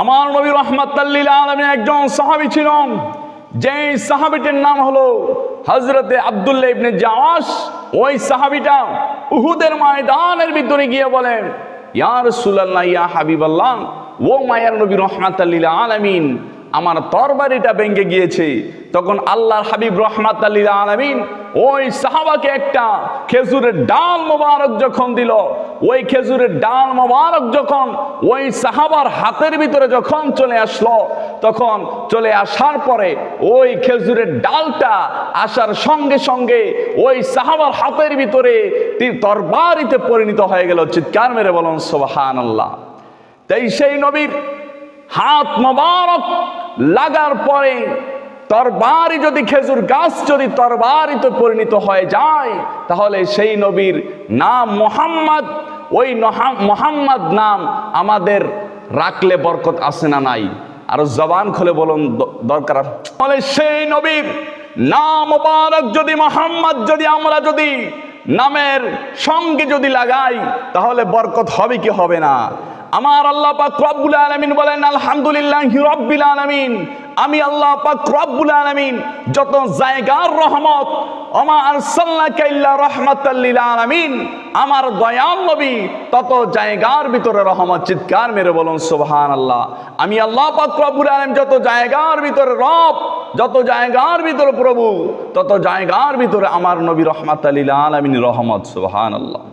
আমার নবী রাহমাতাল লিল আলামিন একজন সাহাবী ছিলেন, যে সাহাবীটির নাম হলো হযরতে আব্দুল্লাহ ইবনে জাওয়াশ। ওই সাহাবীটা উহুদের ময়দানের ভিতরে গিয়ে বলেন, ইয়া রাসূলুল্লাহ, ইয়া হাবিবাল্লাহ, ও মায়ার নবী রাহমাতাল লিল আলামিন, আমার তরবারিটা ভেঙে গিয়েছে। তখন আল্লাহর হাবিব রাহমাতাল লিল আলামিন ওই সাহাবাকে একটা খেজুরের ডাল মোবারক যখন দিল, ওই খেজুরের ডাল মোবারক যখন ওই সাহাবার হাতের ভিতরে যখন চলে আসলো, তখন চলে আসার পরে ওই খেজুরের ডালটা আসার সঙ্গে সঙ্গে ওই সাহাবার হাতের ভিতরে তরবারিতে পরিণত হয়ে গেল। চিৎকার মেরে বলুন সুবহানাল্লাহ। তাই সেই নবীর হাত মোবারক লাগার পরে তরবারি যদি, খেজুর গাছ যদি তরবারিতে পরিণত হয়ে যায়, তাহলে সেই নবীর নাম মুহাম্মদ, ওই মুহাম্মদ নাম আমাদের রাখলে বরকত আছে না নাই? আর জবান খুলে বলুন দরকার। তাহলে সেই নবীর নাম মুবারক যদি মুহাম্মদ যদি আমরা যদি নামের সঙ্গে যদি লাগাই, তাহলে বরকত হবে কি হবে না? আমার আল্লাহ পাক রব্বুল আলামিন বলেন, আলহামদুলিল্লাহি রাব্বিল আলামিন, আমি আল্লাহ পাক রব্বুল আলামিন যত জায়গার রহমত, ওমা আরসালনাকা ইল্লা রাহমাতাল লিল আলামিন, আমার দয়াল নবী তত জায়গার ভিতরে রহমত। চিৎকার মেরে বলুন সুবহানাল্লাহ। আমি আল্লাহ পাক রব্বুল আলামিন যত জায়গার ভিতরে রব, যত জায়গার ভিতরে প্রভু, তত জায়গার ভিতরে আমার নবী রাহমাতাল লিল আলামিন রহমত। সুবহানাল্লাহ।